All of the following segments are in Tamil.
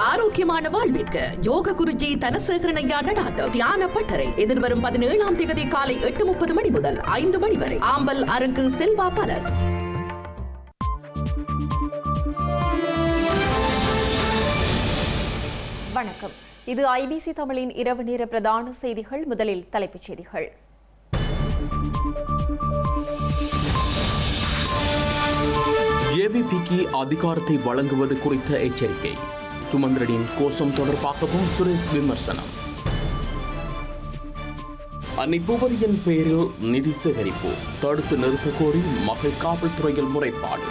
ஆரோக்கியமான வாழ்விற்கு யோக குருஜி தனசேகரனையா நடாத்த தியான பட்டறை எதிர்வரும் 17ஆம் தேதி காலை 8:30 மணி முதல் 5 மணி வரை ஆம்பல் அரங்கு செல்வா பலஸ். வணக்கம். இது ஐபிசி தமிழின் இரவு நேர பிரதான செய்திகள். முதலில் தலைப்புச் செய்திகள். ஜேவிபிக்கு அதிகாரத்தை வழங்குவது குறித்த எச்சரிக்கை. சுமந்திரனின் கோஷம் தொடர்பாகவும் சுரேஷ் விமர்சனம். அன்னை பூபதியின் பெயரில் நிதி சேகரிப்பு தடுத்து நிறுத்த கோரி மகள் காவல்துறையில் முறைப்பாடு.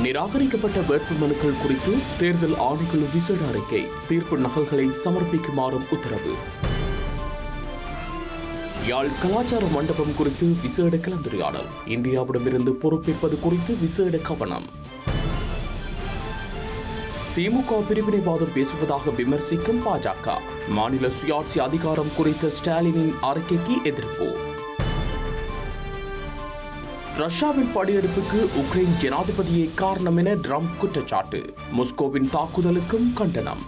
நிராகரிக்கப்பட்ட வேட்புமனுக்கள் குறித்து தேர்தல் ஆணைக்குழு விசேட அறிக்கை, தீர்ப்பு நகல்களை சமர்ப்பிக்குமாறும் உத்தரவு. யாழ் கலாச்சார மண்டபம் குறித்து விசேட கலந்துரையாடல், இந்தியாவிடமிருந்து பொறுப்பேற்பது குறித்து விசேட கவனம். திமுக பிரிவினைவாதம் பேசுவதாக விமர்சிக்கும் பாஜக, மாநில சுயாட்சி அதிகாரம் குறித்த ஸ்டாலினின் அறிக்கைக்கு எதிர்ப்பு. ரஷ்யாவின் படையெடுப்புக்கு உக்ரைன் ஜனாதிபதியே காரணம் என ட்ரம்ப் குற்றச்சாட்டு, மாஸ்கோவின் தாக்குதலுக்கும் கண்டனம்.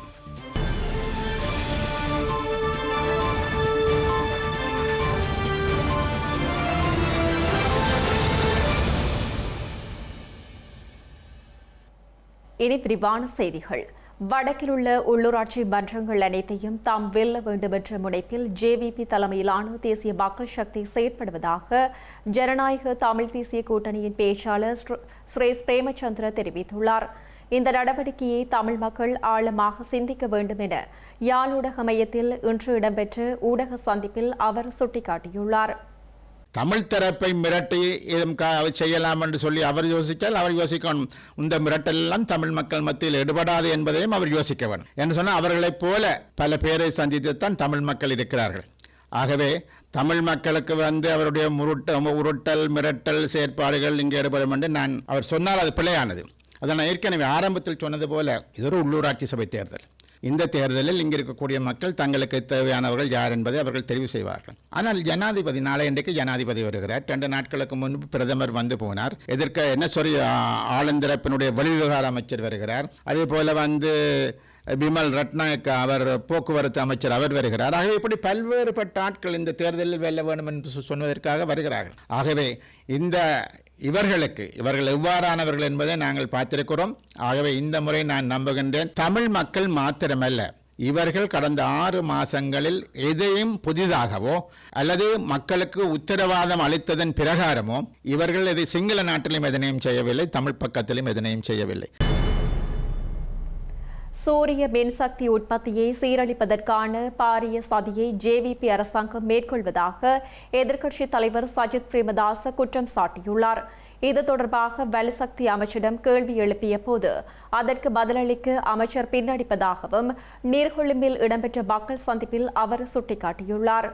இனி விரிவான செய்திகள். வடக்கில் உள்ள உள்ளூராட்சி மன்றங்கள் அனைத்தையும் தாம் வெல்ல வேண்டும் என்ற முனைப்பில் ஜேவிபி தலைமையிலான தேசிய மக்கள் சக்தி செயற்படுவதாக ஜனநாயக தமிழ் தேசிய கூட்டணியின் பேச்சாளர் சுரேஷ் பிரேமச்சந்திர தெரிவித்துள்ளார். இந்த நடவடிக்கையை தமிழ் மக்கள் ஆழமாக சிந்திக்க வேண்டும் என யாழ் ஊடக மையத்தில் இன்று இடம்பெற்ற ஊடக சந்திப்பில் அவர் சுட்டிக்காட்டியுள்ளார். தமிழ் தரப்பை மிரட்டி செய்யலாம் என்று சொல்லி அவர் யோசித்தால் அவர் யோசிக்கணும். இந்த மிரட்டெல்லாம் தமிழ் மக்கள் மத்தியில் எடுபடாது என்பதையும் அவர் யோசிக்க வேண்டும் என்று சொன்னால் அவர்களைப் போல பல பேரை சந்தித்துத்தான் தமிழ் மக்கள் இருக்கிறார்கள். ஆகவே தமிழ் மக்களுக்கு அவருடைய உருட்டல் மிரட்டல் செயற்பாடுகள் இங்கே எடுபடும் என்று அவர் சொன்னால் அது பிழையானது. அதை நான் ஏற்கனவே ஆரம்பத்தில் சொன்னது போல இது ஒரு உள்ளூராட்சி சபை தேர்தல். இந்த தேர்தலில் இங்கே இருக்கக்கூடிய மக்கள் தங்களுக்கு தேவையானவர்கள் யார் என்பதை அவர்கள் தெரிவு செய்வார்கள். ஆனால் ஜனாதிபதி நாளை இன்றைக்கு ஜனாதிபதி வருகிறார். 2 நாட்களுக்கு முன்பு பிரதமர் வந்து போனார். ஆளுந்தரப்பினுடைய வெளிவிவகார அமைச்சர் வருகிறார். அதே போல பிமல் ரட்நாயக் அவர் போக்குவரத்து அமைச்சர் அவர் வருகிறார். ஆகவே இப்படி பல்வேறுபட்ட ஆட்கள் இந்த தேர்தலில் வெல்ல வேண்டும் என்று சொன்னதற்காக வருகிறார்கள். ஆகவே இவர்கள் எவ்வாறானவர்கள் என்பதை நாங்கள் பார்த்திருக்கிறோம். ஆகவே இந்த முறை நான் நம்புகின்றேன், தமிழ் மக்கள் மாத்திரமல்ல, இவர்கள் கடந்த 6 மாதங்களில் எதையும் புதிதாகவோ அல்லது மக்களுக்கு உத்தரவாதம் அளித்ததன் பிரகாரமோ இவர்கள் இதை சிங்கள நாட்டிலும் எதனையும் செய்யவில்லை, தமிழ் பக்கத்திலும் எதனையும் செய்யவில்லை. சூரிய மின்சக்தி உற்பத்தியை சீரழிப்பதற்கான பாரிய சதியை ஜேவிபி அரசாங்கம் மேற்கொள்வதாக எதிர்க்கட்சித் தலைவர் சஜித் பிரேமதாச குற்றம் சாட்டியுள்ளார். இது தொடர்பாக வலுசக்தி அமைச்சரிடம் கேள்வி எழுப்பிய போது அதற்கு பதிலளிக்க அமைச்சர் பின்னடிப்பதாகவும் நீர்கொழும்பில் இடம்பெற்ற மக்கள் சந்திப்பில் அவர் சுட்டிக்காட்டியுள்ளார்.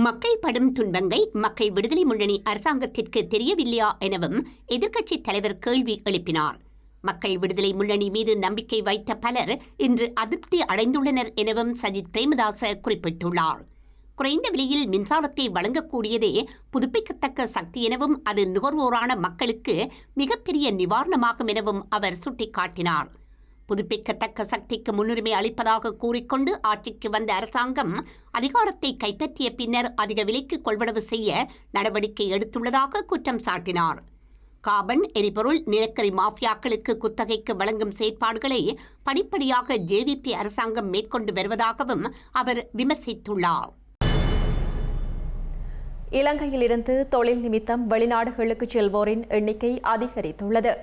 மக்கள் படும் துன்பங்கள் மக்கள் விடுதலை முன்னணி அரசாங்கத்திற்கு தெரியவில்லையா எனவும் எதிர்க்கட்சித் தலைவர் கேள்வி எழுப்பினார். மக்கள் விடுதலை முன்னணி மீது நம்பிக்கை வைத்த பலர் இன்று அதிருப்தி அடைந்துள்ளனர் எனவும் சஜித் பிரேமதாச குறிப்பிட்டுள்ளார். குறைந்த விலையில் மின்சாரத்தை வழங்கக்கூடியதே புதுப்பிக்கத்தக்க சக்தி எனவும் அது நுகர்வோரான மக்களுக்கு மிகப்பெரிய நிவாரணமாகும் எனவும் அவர் சுட்டிக்காட்டினார். புதுப்பிக்கத்தக்க சக்திக்கு முன்னுரிமை அளிப்பதாக கூறிக்கொண்டு ஆட்சிக்கு வந்த அரசாங்கம் அதிகாரத்தை கைப்பற்றிய பின்னர் அதிக விலைக்கு கொள்வனவு செய்ய நடவடிக்கை எடுத்துள்ளதாக குற்றம் சாட்டினார். காபன் எரிபொருள் நிலக்கரி மாஃபியாக்களுக்கு குத்தகைக்கு வழங்கும் செயற்பாடுகளை படிப்படியாக ஜேவிபி அரசாங்கம் மேற்கொண்டு வருவதாகவும் அவர் விமர்சித்துள்ளார். இலங்கையிலிருந்து தொழில் நிமித்தம் வெளிநாடுகளுக்கு செல்வோரின் எண்ணிக்கை அதிகரித்துள்ளது.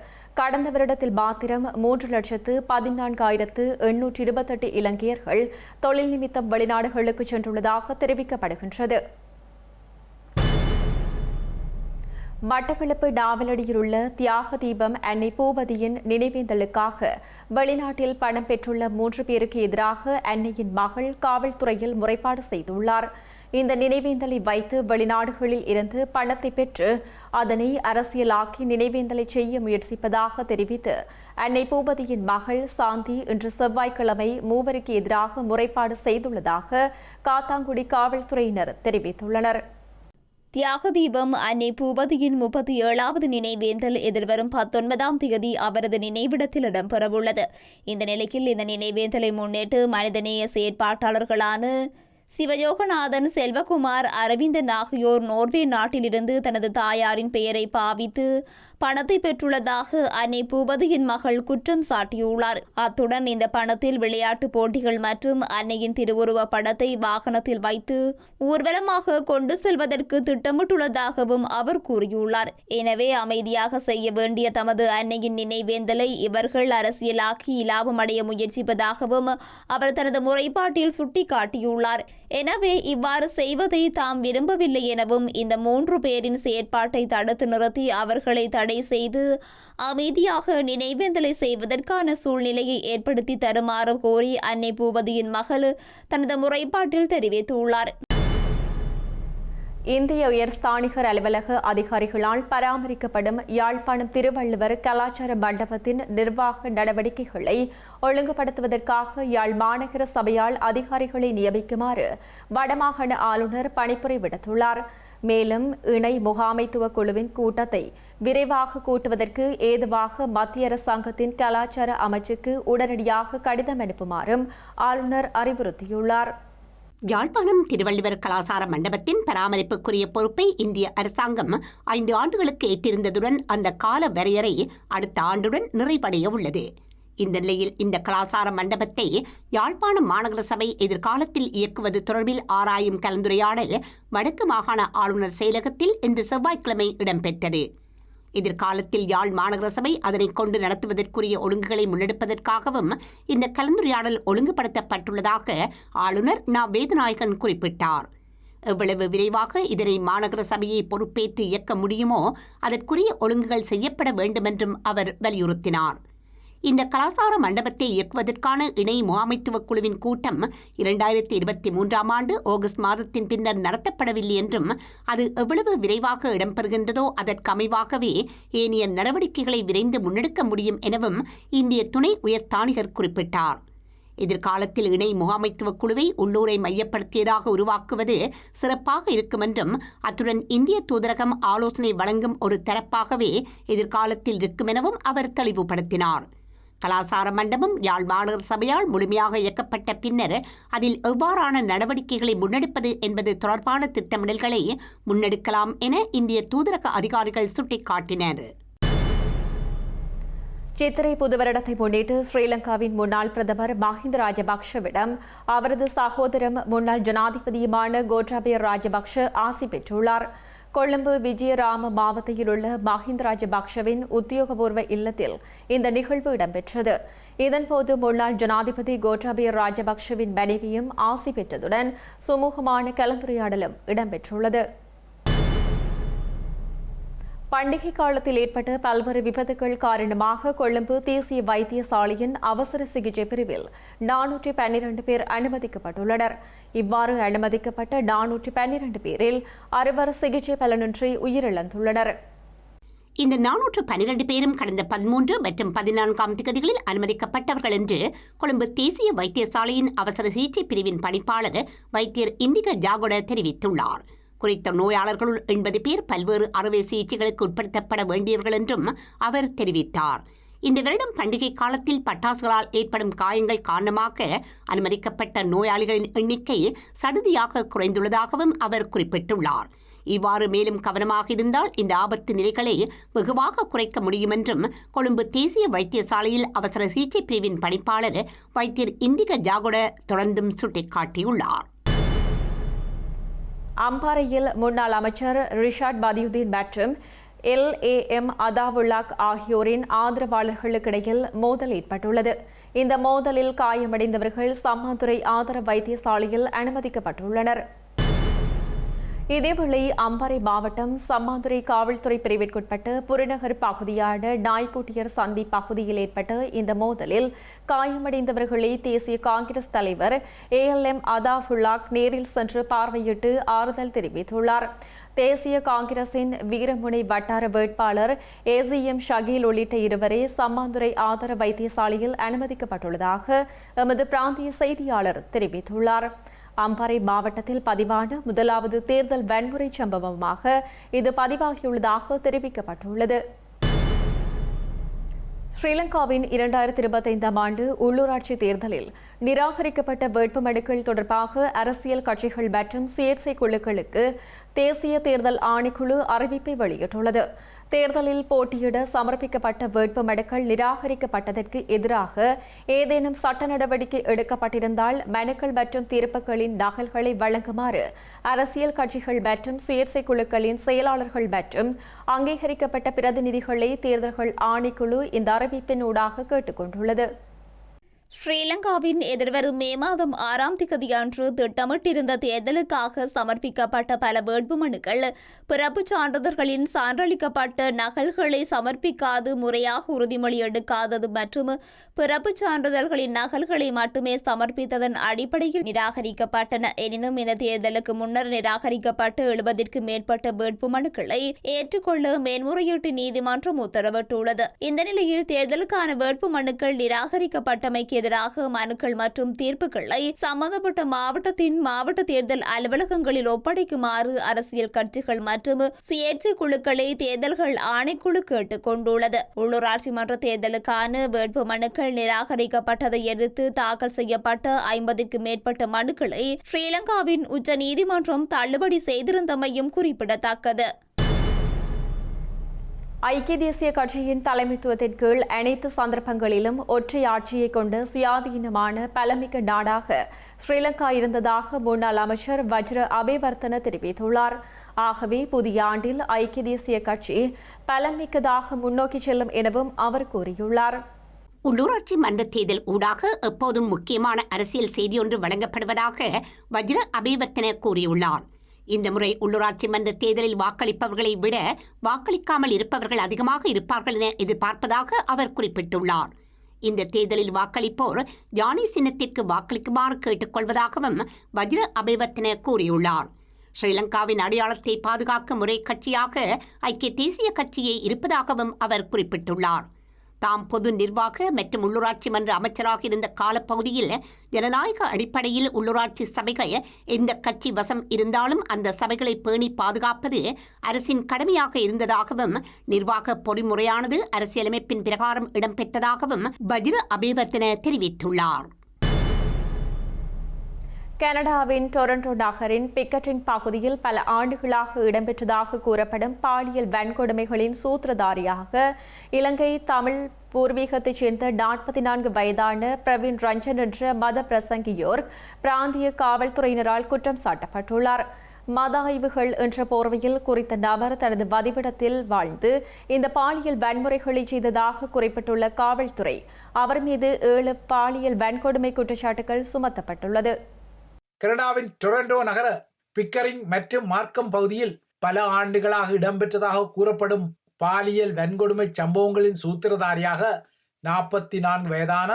கடந்த வருடத்தில் மாத்திரம் 3,14,828 இலங்கையர்கள் தொழில் நிமித்தம் வெளிநாடுகளுக்கு சென்றுள்ளதாக தெரிவிக்கப்படுகின்றது. மட்டக்களப்பு நாவலடியில் உள்ள தியாக தீபம் அன்னை பூபதியின் நினைவேந்தலுக்காக வெளிநாட்டில் பணம் பெற்றுள்ள 3 பேருக்கு எதிராக அன்னையின் மகள் காவல்துறையில் முறைப்பாடு செய்துள்ளார். இந்த நினைவேந்தலை வைத்து வெளிநாடுகளில் இருந்து பணத்தை பெற்று அதனை அரசியலாக்கி நினைவேந்தலை செய்ய முயற்சிப்பதாக தெரிவித்து அன்னை பூபதியின் மகள் சாந்தி இன்று செவ்வாய்க்கிழமை 3 பேருக்கு எதிராக முறைப்பாடு செய்துள்ளதாக காத்தாங்குடி காவல்துறையினர் தெரிவித்துள்ளனர். தியாக தீபம் அன்னை பூபதியின் 37வது நினைவேந்தல் எதிர்வரும் 19ஆம் தேதி அவரது நினைவிடத்தில் இடம்பெறவுள்ளது. இந்த நிலையில் இந்த நினைவேந்தலை முன்னிட்டு மனிதநேய செயற்பாட்டாளர்களான சிவயோகநாதன், செல்வகுமார், அரவிந்தன் ஆகியோர் நோர்வே நாட்டிலிருந்து தனது தாயாரின் பெயரை பாவித்து பணத்தை பெற்றுள்ளதாக அன்னை பூபதியின் மகள் குற்றம் சாட்டியுள்ளார். அத்துடன் இந்த பணத்தில் விளையாட்டுப் போட்டிகள் மற்றும் அன்னையின் திருவுருவ படத்தை வாகனத்தில் வைத்து ஊர்வலமாக கொண்டு செல்வதற்கு திட்டமிட்டுள்ளதாகவும் அவர் கூறியுள்ளார். எனவே அமைதியாக செய்ய வேண்டிய தமது அன்னையின் நினைவேந்தலை இவர்கள் அரசியலாக்கி இலாபமடைய முயற்சிப்பதாகவும் அவர் தனது முறைப்பாட்டில் சுட்டிக்காட்டியுள்ளார். எனவே இவ்வாறு செய்வதை தாம் விரும்பவில்லை எனவும் இந்த 3 பேரின் செயற்பாட்டை தடுத்து நிறுத்தி அவர்களை தடை செய்து அமைதியாக நினைவேந்தலை செய்வதற்கான சூழ்நிலையை ஏற்படுத்தி தருமாறு கோரி அன்னை பூபதியின் மகள் தனது முறைப்பாட்டில் தெரிவித்துள்ளார். இந்திய உயர்ஸ்தானிகர் அலுவலக அதிகாரிகளால் பராமரிக்கப்படும் யாழ்ப்பாணம் திருவள்ளுவர் கலாச்சார மண்டபத்தின் நிர்வாக நடவடிக்கைகளை ஒழுங்குபடுத்துவதற்காக யாழ் மாநகர சபையால் அதிகாரிகளை நியமிக்குமாறு வடமாகாண ஆளுநர் பணிப்புரை விடுத்துள்ளார். மேலும் இணை முகாமைத்துவ குழுவின் கூட்டத்தை விரைவாக கூட்டுவதற்கு ஏதுவாக மத்திய அரசாங்கத்தின் கலாச்சார அமைச்சுக்கு உடனடியாக கடிதம் அனுப்புமாறும் ஆளுநர் அறிவுறுத்தியுள்ளார். யாழ்ப்பாணம் திருவள்ளுவர் கலாசார மண்டபத்தின் பராமரிப்புக்குரிய பொறுப்பை இந்திய அரசாங்கம் 5 ஆண்டுகளுக்கு ஏற்றிருந்ததுடன் அந்த கால வரையறை அடுத்த ஆண்டுடன் நிறைவடைய உள்ளது. இந்த நிலையில் இந்த கலாசார மண்டபத்தை யாழ்ப்பாணம் மாநகர சபை எதிர்காலத்தில் இயக்குவது தொடர்பில் ஆராயும் கலந்துரையாடல் வடக்கு மாகாண ஆளுநர் செயலகத்தில் இன்று செவ்வாய்க்கிழமை இடம்பெற்றது. எதிர்காலத்தில் யாழ் மாநகர சபை அதனை கொண்டு நடத்துவதற்குரிய ஒழுங்குகளை முன்னெடுப்பதற்காகவும் இந்த கலந்துரையாடல் ஒழுங்குபடுத்தப்பட்டுள்ளதாக ஆளுநர் நா. வேதநாயகன் குறிப்பிட்டார். எவ்வளவு விரைவாக இதனை மாநகர சபையை பொறுப்பேற்று இயக்க முடியுமோ அதற்குரிய ஒழுங்குகள் செய்யப்பட வேண்டுமென்றும் அவர் வலியுறுத்தினார். இந்த கலாசார மண்டபத்தை இயக்குவதற்கான இணை முகாமைத்துவ குழுவின் கூட்டம் 2023ஆம் ஆண்டு ஆகஸ்ட் மாதத்தின் பின்னர் நடத்தப்படவில்லை என்றும் அது எவ்வளவு விரைவாக இடம்பெறுகின்றதோ அதற்கமைவாகவே ஏனைய நடவடிக்கைகளை விரைந்து முன்னெடுக்க முடியும் எனவும் இந்திய துணை உயர்ஸ்தானிகர் குறிப்பிட்டார். எதிர்காலத்தில் இணை முகாமைத்துவ குழுவை உள்ளூரை மையப்படுத்தியதாக உருவாக்குவது சிறப்பாக இருக்கும் என்றும் அத்துடன் இந்திய தூதரகம் ஆலோசனை வழங்கும் ஒரு தரப்பாகவே எதிர்காலத்தில் இருக்கும் எனவும் அவர் தெளிவுபடுத்தினார். கலாசார மண்டபம் யாழ் மாநகர சபையால் முழுமையாக இயக்கப்பட்ட பின்னர் அதில் எவ்வாறான நடவடிக்கைகளை முன்னெடுப்பது என்பது தொடர்பான திட்டமிடல்களை முன்னெடுக்கலாம் என இந்திய தூதரக அதிகாரிகள் சுட்டிக்காட்டினர். சித்திரை புதுவருடத்தை முன்னிட்டு ஸ்ரீலங்காவின் முன்னாள் பிரதமர் மஹிந்த ராஜபக்ஷவிடம் அவரது சகோதரம் முன்னாள் ஜனாதிபதியுமான கோட்டாபய ராஜபக்ஷ ஆசி பெற்றுள்ளார். கொழும்பு விஜயராம மாவட்டத்தில் உள்ள மஹிந்த ராஜபக்ஷவின் உத்தியோகபூர்வ இல்லத்தில் இந்த நிகழ்வு இடம்பெற்றது. இதன்போது முன்னாள் ஜனாதிபதி கோட்டாபய ராஜபக்ஷவின் மனைவியும் ஆசி பெற்றதுடன் சுமூகமான கலந்துரையாடலும் இடம்பெற்றுள்ளது. பண்டிகை காலத்தில் ஏற்பட்ட பல்வேறு விபத்துகள் காரணமாக கொழும்பு தேசிய வைத்தியசாலையின் அவசர சிகிச்சை பிரிவில் 412 பேர் அனுமதிக்கப்பட்டுள்ளனர். இவ்வாறு அனுமதிக்கப்பட்ட 412 பேரில் 60 சிகிச்சை பலனின்றி உயிரிழந்துள்ளனர். இந்த 412 பேரும் கடந்த 13 மற்றும் 14ஆம் தேதிகளில் அனுமதிக்கப்பட்டவர்கள் என்று கொழும்பு தேசிய வைத்தியசாலையின் அவசர சிகிச்சை பிரிவின் பணிப்பாளர் வைத்தியர் இந்திக ஜாகொட தெரிவித்துள்ளார். குறித்த நோயாளர்களுள் 80 பேர் பல்வேறு அறுவை சிகிச்சைகளுக்கு உட்படுத்தப்பட வேண்டியவர்கள் என்றும் அவர் தெரிவித்தார். இந்த வருடம் பண்டிகை காலத்தில் பட்டாசுகளால் ஏற்படும் காயங்கள் காரணமாக அனுமதிக்கப்பட்ட நோயாளிகளின் எண்ணிக்கை சடுதியாக குறைந்துள்ளதாகவும் அவர் குறிப்பிட்டுள்ளார். இவ்வாறு மேலும் கவனமாக இருந்தால் இந்த ஆபத்து நிலைகளை வெகுவாக குறைக்க முடியும் என்றும் கொழும்பு தேசிய வைத்தியசாலையில் அவசர சிகிச்சை பிரிவின் பணிப்பாளர் வைத்தியர் இந்திக ஜாகொட தொடர்ந்தும் சுட்டிக்காட்டியுள்ளார். அம்பாறையில் முன்னாள் அமைச்சர் ரிஷாட் பதியுதீன் மற்றும் LAM அதாவுல்லாக் ஆகியோரின் ஆதரவாளர்களுக்கிடையில் மோதல் ஏற்பட்டுள்ளது. இந்த மோதலில் காயமடைந்தவர்கள் சம்மாந்துறை ஆதார வைத்தியசாலையில் அனுமதிக்கப்பட்டுள்ளனர். இதேவேளை அம்பாறை மாவட்டம் சம்மாந்துறை காவல்துறை பிரிவிற்குட்பட்ட புறநகர் பகுதியான நாய்க்குட்டியர் சந்தி பகுதியில் ஏற்பட்ட இந்த மோதலில் காயமடைந்தவர்களை தேசிய காங்கிரஸ் தலைவர் ALM அதாவுல்லாக் நேரில் சென்று பார்வையிட்டு ஆறுதல் தெரிவித்துள்ளார். தேசிய காங்கிரசின் வீரமுனை வட்டார வேட்பாளர் ACM ஷகீல் உள்ளிட்ட இருவரே சம்மாந்துறை ஆதார வைத்தியசாலையில் அனுமதிக்கப்பட்டுள்ளதாக எமது பிராந்திய செய்தியாளர் தெரிவித்துள்ளார். அம்பாறை மாவட்டத்தில் பதிவான முதலாவது தேர்தல் வன்முறை சம்பவமாக இது பதிவாகியுள்ளதாக தெரிவிக்கப்பட்டுள்ளது. ஸ்ரீலங்காவின் 2025 ஆண்டு உள்ளூராட்சி தேர்தலில் நிராகரிக்கப்பட்ட வேட்புமனுக்கள் தொடர்பாக அரசியல் கட்சிகள் மற்றும் சுயேட்சை குழுக்களுக்கு தேசிய தேர்தல் ஆணைக்குழு அறிவிப்பை வெளியிட்டுள்ளது. தேர்தலில் போட்டியிட சமர்ப்பிக்கப்பட்ட வேட்புமனுக்கள் நிராகரிக்கப்பட்டதற்கு எதிராக ஏதேனும் சட்ட நடவடிக்கை எடுக்கப்பட்டிருந்தால் மனுக்கள் மற்றும் தீர்ப்புகளின் நகல்களை வழங்குமாறு அரசியல் கட்சிகள் மற்றும் சுயேட்சை குழுக்களின் செயலாளர்கள் மற்றும் அங்கீகரிக்கப்பட்ட பிரதிநிதிகளை தேர்தல்கள் ஆணைக்குழு இந்த அறிவிப்பினூடாக கேட்டுக் கொண்டுள்ளது. ஸ்ரீலங்காவின் எதிர்வரும் மே மாதம் 6ஆம் திகதி அன்று திட்டமிட்டிருந்த தேர்தலுக்காக சமர்ப்பிக்கப்பட்ட பல வேட்புமனுக்கள் பிறப்புச் சான்றிதழ்களின் சான்றளிக்கப்பட்ட நகல்களை சமர்ப்பிக்காது, முறையாக உறுதிமொழி எடுக்காதது மற்றும் பிறப்புச் சான்றிதழ்களின் நகல்களை மட்டுமே சமர்ப்பித்ததன் அடிப்படையில் நிராகரிக்கப்பட்டன. எனினும் இந்த தேர்தலுக்கு முன்னர் நிராகரிக்கப்பட்ட 70க்கும் மேற்பட்ட வேட்புமனுக்களை ஏற்றுக்கொள்ள மேன்முறையீட்டு நீதிமன்றம் உத்தரவிட்டுள்ளது. இந்த நிலையில் தேர்தலுக்கான வேட்புமனுக்கள் நிராகரிக்கப்பட்டமைக்கு எதிராக மனுக்கள் மற்றும் தீர்ப்புகளை சம்பந்தப்பட்ட மாவட்டத்தின் மாவட்ட தேர்தல் அலுவலகங்களில் ஒப்படைக்குமாறு அரசியல் கட்சிகள் மற்றும் சுயேட்சை குழுக்களை தேர்தல்கள் ஆணைக்குழு கேட்டுக் கொண்டுள்ளது. உள்ளூராட்சி மன்ற தேர்தலுக்கான வேட்பு மனுக்கள் நிராகரிக்கப்பட்டதை எதிர்த்து தாக்கல் செய்யப்பட்ட 50க்கும் மேற்பட்ட மனுக்களை ஸ்ரீலங்காவின் உச்ச நீதிமன்றம் தள்ளுபடி செய்திருந்தமையும் குறிப்பிடத்தக்கது. ஐக்கிய தேசிய கட்சியின் தலைமைத்துவத்தின் கீழ் அனைத்து சந்தர்ப்பங்களிலும் ஒற்றை ஆட்சியை கொண்ட சுயாதீனமான பலமிக்க நாடாக ஸ்ரீலங்கா இருந்ததாக முன்னாள் அமைச்சர் வஜ்ர அபேவர்த்தன தெரிவித்துள்ளார். ஆகவே புதிய ஆண்டில் ஐக்கிய தேசிய கட்சி பலமிக்கதாக முன்னோக்கி செல்லும் எனவும் அவர் கூறியுள்ளார். உள்ளூராட்சி மன்ற தேர்தல் ஊடாக எப்போதும் முக்கியமான அரசியல் செய்தியொன்று வழங்கப்படுவதாக வஜ்ர அபேவர்த்தன கூறியுள்ளார். இந்த முறை உள்ளூராட்சி மன்ற தேர்தலில் வாக்களிப்பவர்களை விட வாக்களிக்காமல் இருப்பவர்கள் அதிகமாக இருப்பார்கள் என எதிர்பார்ப்பதாக அவர் குறிப்பிட்டுள்ளார். இந்த தேர்தலில் வாக்களிப்போர் யானை சின்னத்திற்கு வாக்களிக்குமாறு கேட்டுக்கொள்வதாகவும் வஜ்ர அபேவர்த்தன கூறியுள்ளார். ஸ்ரீலங்காவின் அடையாளத்தை பாதுகாக்கும் முறை கட்சியாக ஐக்கிய தேசிய கட்சியே இருப்பதாகவும் அவர் குறிப்பிட்டுள்ளார். தாம் பொது நிர்வாக மற்றும் உள்ளூராட்சி மன்ற அமைச்சராக இருந்த காலப்பகுதியில் ஜனநாயக அடிப்படையில் உள்ளூராட்சி சபைகள் எந்த கட்சி வசம் இருந்தாலும் அந்த சபைகளை பேணி பாதுகாப்பது அரசின் கடமையாக இருந்ததாகவும் நிர்வாக பொறிமுறையானது அரசியலமைப்பின் பிரகாரம் இடம்பெற்றதாகவும் வஜ்ர அபேவர்த்தன தெரிவித்துள்ளார். கனடாவின் டொரண்டோ நகரின் பிக்கட்டிங் பகுதியில் பல ஆண்டுகளாக இடம்பெற்றதாக கூறப்படும் பாலியல் வன்கொடுமைகளின் சூத்திரதாரியாக இலங்கை தமிழ் பூர்வீகத்தைச் சேர்ந்த 44 வயதான பிரவீன் ரஞ்சன் என்ற மத பிரசங்கியோர் பிராந்திய காவல்துறையினரால் குற்றம் சாட்டப்பட்டுள்ளார். மத ஆய்வுகள் என்ற போர்வையில் குறித்த நபர் தனது வதிவிடத்தில் வாழ்ந்து இந்த பாலியல் வன்முறைகளை செய்ததாக குறிப்பிட்டுள்ள காவல்துறை அவர் மீது 7 பாலியல் வன்கொடுமை குற்றச்சாட்டுகள் சுமத்தப்பட்டுள்ளது. கனடாவின் டொரண்டோ நகர பிக்கரிங் மற்றும் மார்க்கம் பகுதியில் பல ஆண்டுகளாக இடம்பெற்றதாக கூறப்படும் பாலியல் வன்கொடுமை சம்பவங்களின் சூத்திரதாரியாக 44 வயதான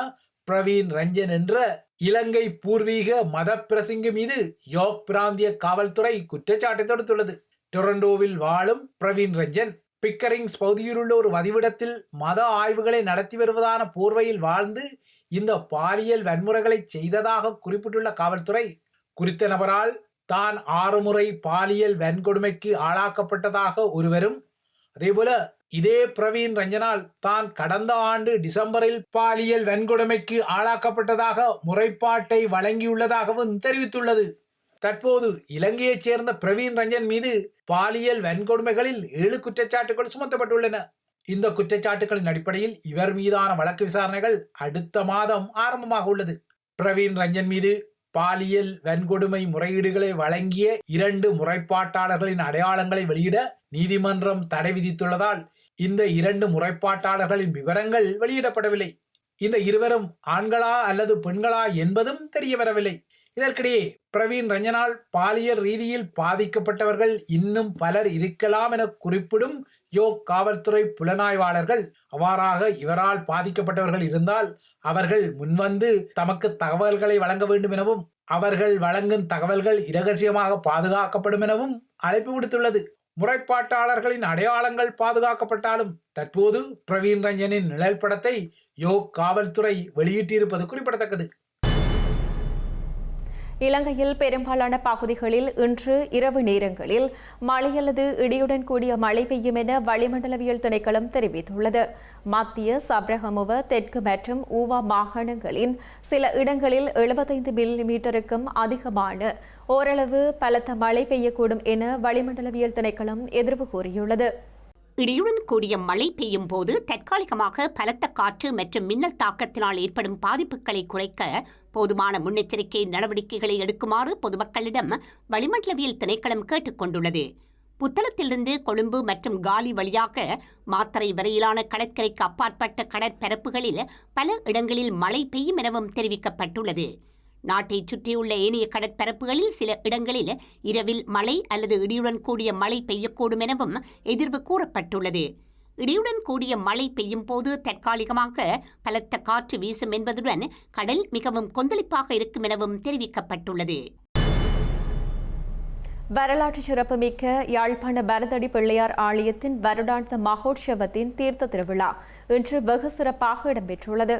பிரவீன் ரஞ்சன் என்ற இலங்கை பூர்வீக மத பிரசங்கி மீது யோர்க் பிராந்திய காவல்துறை குற்றச்சாட்டை தொடுத்துள்ளது. டொரண்டோவில் வாழும் பிரவீன் ரஞ்சன் பிக்கரிங்ஸ் பகுதியில் உள்ள ஒரு வதிவிடத்தில் மத ஆய்வுகளை நடத்தி வருவதான போர்வையில் வாழ்ந்து இந்த பாலியல் வன்முறைகளை செய்ததாக குறிப்பிட்டுள்ள காவல்துறை குறித்த நபரால் தான் 6 முறை பாலியல் வன்கொடுமைக்கு ஆளாக்கப்பட்டதாக ஒருவரும், அதேபோல இதே பிரவீன் ரஞ்சனால் தான் கடந்த ஆண்டு டிசம்பரில் பாலியல் வன்கொடுமைக்கு ஆளாக்கப்பட்டதாக முறைப்பாட்டை வழங்கியுள்ளதாகவும் தெரிவித்துள்ளது. தற்போது இலங்கையைச் சேர்ந்த பிரவீன் ரஞ்சன் மீது பாலியல் வன்கொடுமைகளில் 7 குற்றச்சாட்டுகள் சுமத்தப்பட்டுள்ளன. இந்த குற்றச்சாட்டுகளின் அடிப்படையில் இவர் மீதான வழக்கு விசாரணைகள் அடுத்த மாதம் ஆரம்பமாக உள்ளது. பிரவீன் ரஞ்சன் மீது பாலியல் வன்கொடுமை முறையீடுகளை வழங்கிய 2 முறைப்பாட்டாளர்களின் அடையாளங்களை வெளியிட நீதிமன்றம் தடை விதித்துள்ளதால் இந்த 2 முறைப்பாட்டாளர்களின் விவரங்கள் வெளியிடப்படவில்லை. இந்த இருவரும் ஆண்களா அல்லது பெண்களா என்பதும் தெரிய வரவில்லை. இதற்கிடையே பிரவீன் ரஞ்சனால் பாலியல் ரீதியில் பாதிக்கப்பட்டவர்கள் இன்னும் பலர் இருக்கலாம் என குறிப்பிடும் யோர்க் காவல்துறை புலனாய்வாளர்கள் அவ்வாறாக இவரால் பாதிக்கப்பட்டவர்கள் இருந்தால் அவர்கள் முன்வந்து தமக்கு தகவல்களை வழங்க வேண்டும் எனவும் அவர்கள் வழங்கும் தகவல்கள் இரகசியமாக பாதுகாக்கப்படும் எனவும் அழைப்பு விடுத்துள்ளது. முறைப்பாட்டாளர்களின் அடையாளங்கள் பாதுகாக்கப்பட்டாலும் தற்போது பிரவீன் ரஞ்சனின் நிழல் படத்தை யோர்க் காவல்துறை வெளியிட்டிருப்பது குறிப்பிடத்தக்கது. இலங்கையில் பெரும்பாலான பகுதிகளில் இன்று இரவு நேரங்களில் மழை அல்லது இடியுடன் கூடிய மழை பெய்யும் என வளிமண்டலவியல் திணைக்களம் தெரிவித்துள்ளது. மத்திய சப்ரகமுவ, தெற்கு மற்றும் ஊவா மாகாணங்களின் சில இடங்களில் 75 மில்லிமீட்டருக்கும் அதிகமான ஓரளவு பலத்த மழை பெய்யக்கூடும் என வளிமண்டலவியல் திணைக்களம் எதிர்வு கூறியுள்ளது. இடியுடன் கூடிய மழை பெய்யும் போது தற்காலிகமாக பலத்த காற்று மற்றும் மின்னல் தாக்கத்தினால் ஏற்படும் பாதிப்புகளை குறைக்க போதுமான முன்னெச்சரிக்கை நடவடிக்கைகளை எடுக்குமாறு பொதுமக்களிடம் வளிமண்டலவியல் திணைக்களம் கேட்டுக் கொண்டுள்ளது. புத்தளத்திலிருந்து கொழும்பு மற்றும் காலி வழியாக மாத்தறை வரையிலான கடற்கரைக்கு அப்பாற்பட்ட கடற்பரப்புகளில் பல இடங்களில் மழை பெய்யும் எனவும் தெரிவிக்கப்பட்டுள்ளது. நாட்டை சுற்றியுள்ள ஏனைய கடற்பரப்புகளில் சில இடங்களில் இரவில் மழை அல்லது இடியுடன் கூடிய மழை பெய்யக்கூடும் எனவும் எதிர்வு கூறப்பட்டுள்ளது. இடியுடன் கூடிய மழை பெய்யும் போது தற்காலிகமாக பலத்த காற்று வீசும் என்பதுடன் கடல் மிகவும் கொந்தளிப்பாக இருக்கும் எனவும் தெரிவிக்கப்பட்டுள்ளது. வரலாற்று சிறப்புமிக்க யாழ்ப்பாண பரதடி பிள்ளையார் ஆலயத்தின் வருடாந்த மகோற்சவத்தின் தீர்த்த திருவிழா இன்று வெகு சிறப்பாக இடம்பெற்றுள்ளது.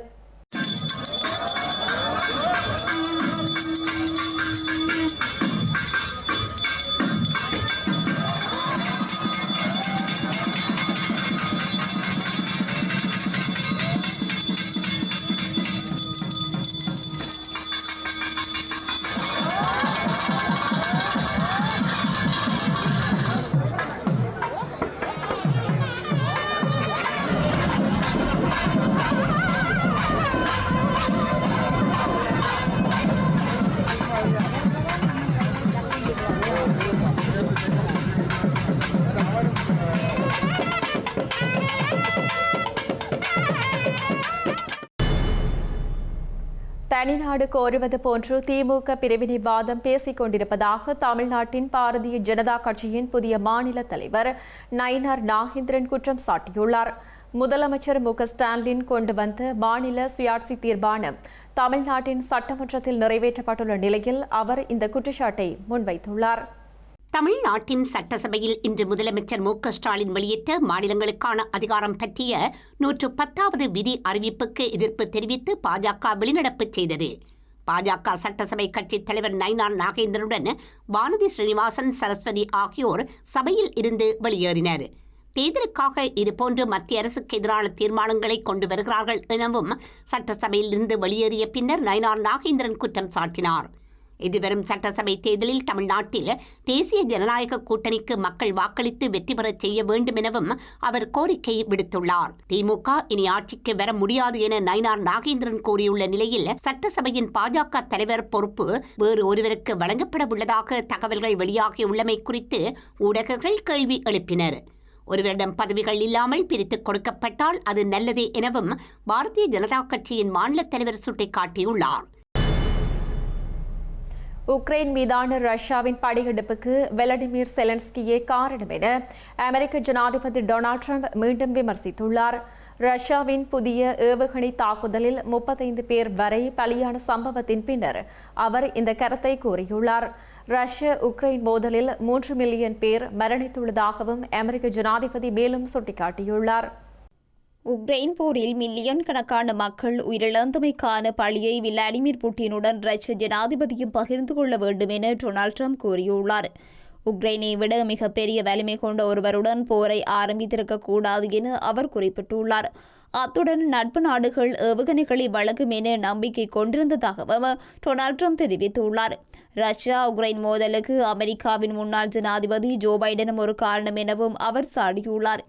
தனிநாடு கோருவது போன்று திமுக பிரிவினைவாதம் பேசிக் கொண்டிருப்பதாக தமிழ்நாட்டின் பாரதிய ஜனதா கட்சியின் புதிய மாநில தலைவர் நயினார் நாகேந்திரன் குற்றம் சாட்டியுள்ளார். முதலமைச்சர் ஸ்டாலின் கொண்டு வந்த மாநில சுயாட்சி தீர்மானம் தமிழ்நாட்டின் சட்டமன்றத்தில் நிறைவேற்றப்பட்டுள்ள நிலையில் அவர் இந்த குற்றச்சாட்டை முன்வைத்துள்ளார். தமிழ்நாட்டின் சட்டசபையில் இன்று முதலமைச்சர் ஸ்டாலின் வெளியிட்ட மாநிலங்களுக்கான அதிகாரம் பற்றிய 110வது விதி அறிவிப்புக்கு எதிர்ப்பு தெரிவித்து பாஜக வெளிநடப்பு செய்தது. பாஜக சட்டசபை கட்சித் தலைவர் நயினார் நாகேந்திரனுடன் வானதி ஸ்ரீனிவாசன், சரஸ்வதி ஆகியோர் சபையில் இருந்து வெளியேறினர். தேர்தலுக்காக இதுபோன்று மத்திய அரசுக்கு எதிரான தீர்மானங்களை கொண்டு வருகிறார்கள் எனவும் சட்டசபையில் இருந்து வெளியேறிய பின்னர் நயினார் நாகேந்திரன் குற்றம் சாட்டினார். எதிர்வரும் சட்டசபை தேர்தலில் தமிழ்நாட்டில் தேசிய ஜனநாயக கூட்டணிக்கு மக்கள் வாக்களித்து வெற்றி பெறச் செய்ய வேண்டும் எனவும் அவர் கோரிக்கை விடுத்துள்ளார். திமுக இனி ஆட்சிக்கு வர முடியாது என நயினார் நாகேந்திரன் கூறியுள்ள நிலையில் சட்டசபையின் பாஜக தலைவர் பொறுப்பு வேறு ஒருவருக்கு வழங்கப்பட உள்ளதாக தகவல்கள் வெளியாகியுள்ளமை குறித்து ஊடகங்கள் கேள்வி எழுப்பினர். ஒருவரிடம் பதவிகள் இல்லாமல் பிரித்துக் கொடுக்கப்பட்டால் அது நல்லதே எனவும் பாரதிய ஜனதா கட்சியின் மாநில தலைவர் சுட்டிக்காட்டியுள்ளார். உக்ரைன் மீதான ரஷ்யாவின் படையெடுப்புக்கு விளாடிமிர் செலன்ஸ்கியே காரணம் என அமெரிக்க ஜனாதிபதி டொனால்ட் ட்ரம்ப் மீண்டும் விமர்சித்துள்ளார். ரஷ்யாவின் புதிய ஏவுகணை தாக்குதலில் 35 பேர் வரை பலியான சம்பவத்தின் பின்னர் அவர் இந்த கருத்தை கூறியுள்ளார். ரஷ்ய உக்ரைன் மோதலில் 3 மில்லியன் பேர் மரணித்துள்ளதாகவும் அமெரிக்க ஜனாதிபதி மேலும் சுட்டிக்காட்டியுள்ளார். உக்ரைன் போரில் மில்லியன் கணக்கான மக்கள் உயிரிழந்தமைக்கான பழியை விளாடிமிர் புட்டினுடன் ரஷ்ய ஜனாதிபதியும் பகிர்ந்து கொள்ள வேண்டும் என டொனால்ட் ட்ரம்ப் கூறியுள்ளார். உக்ரைனை விட மிகப்பெரிய வலிமை கொண்ட ஒருவருடன் போரை ஆரம்பித்திருக்கக்கூடாது என அவர் குறிப்பிட்டுள்ளார். அத்துடன் நட்பு நாடுகள் ஏவுகணைகளை வழங்கும் என நம்பிக்கை கொண்டிருந்ததாகவும் டொனால்ட் ட்ரம்ப் தெரிவித்துள்ளார். ரஷ்யா உக்ரைன் மோதலுக்கு அமெரிக்காவின் முன்னாள் ஜனாதிபதி ஜோ பைடனும் ஒரு காரணம் எனவும் அவர் சாடியுள்ளார்.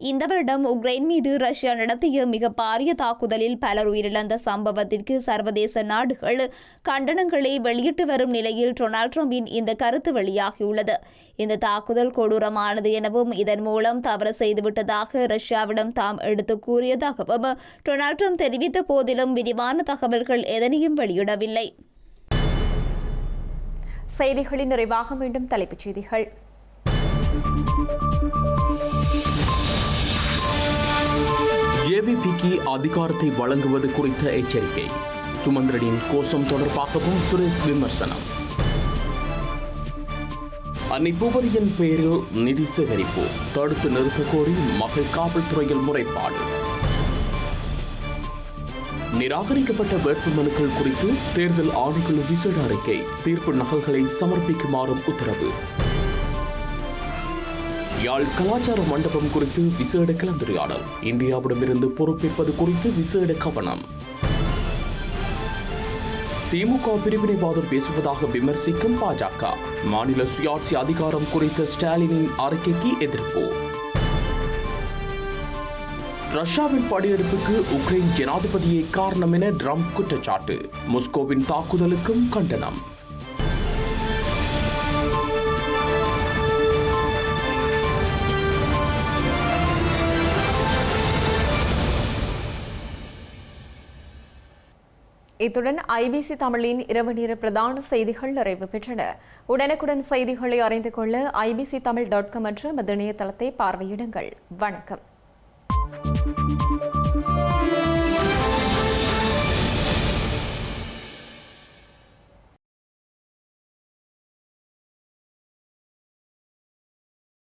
இந்த வருடம் உக்ரைன் மீது ரஷ்யா நடத்திய மிக பாரிய தாக்குதலில் பலர் உயிரிழந்த சம்பவத்திற்கு சர்வதேச நாடுகள் கண்டனங்களை வெளியிட்டு வரும் நிலையில் டொனால்ட் ட்ரம்பின் இந்த கருத்து வெளியாகியுள்ளது. இந்த தாக்குதல் கொடூரமானது எனவும் இதன் மூலம் தவறு செய்துவிட்டதாக ரஷ்யாவிடம் தாம் எடுத்து கூறியதாகவும் டொனால்ட் ட்ரம்ப் தெரிவித்த போதிலும் விரிவான தகவல்கள் எதனையும் வெளியிடவில்லை. செய்திகளின் நிறைவாக மீண்டும் தலைப்புச் செய்திகள். ஜேவிபிக்கு அதிகாரத்தை வழங்குவது குறித்த எச்சரிக்கை. சுமந்திரனின் கோஷம் தொடர்பாகவும் சுரேஷ் விமர்சனம். அன்னை பூபதியின் பெயரில் நிதி சேகரிப்பு தடுத்து நிறுத்த கோரி மகள் காவல்துறையில் முறைப்பாடு. நிராகரிக்கப்பட்ட வேட்புமனுக்கள் குறித்து தேர்தல் ஆணைக்குழு விசேட அறிக்கை, தீர்ப்பு நகல்களை சமர்ப்பிக்குமாறும் உத்தரவு. யாழ் கலாச்சார மண்டபம் குறித்து விசேட கலந்துரையாடல், இந்தியாவிடமிருந்து பொறுப்பேற்பது குறித்து விசேட கவனம். திமுக பிரிவினைவாதம் பேசுவதாக விமர்சிக்கும் பாஜக, மாநில சுயாட்சி அதிகாரம் குறித்த ஸ்டாலினின் அறிக்கைக்கு எதிர்ப்பு. ரஷ்யாவின் படையெடுப்புக்கு உக்ரைன் ஜனாதிபதியே காரணம் என ட்ரம்ப் குற்றச்சாட்டு, மாஸ்கோவின் தாக்குதலுக்கும் கண்டனம். இத்துடன் ஐபிசி தமிழின் இரவு நேர பிரதான செய்திகள் நிறைவு பெற்றன. உடனுக்குடன் செய்திகளை அறிந்து கொள்ள ibctamil.com என்ற இணையதளத்தை பார்வையிடுங்கள். வணக்கம்.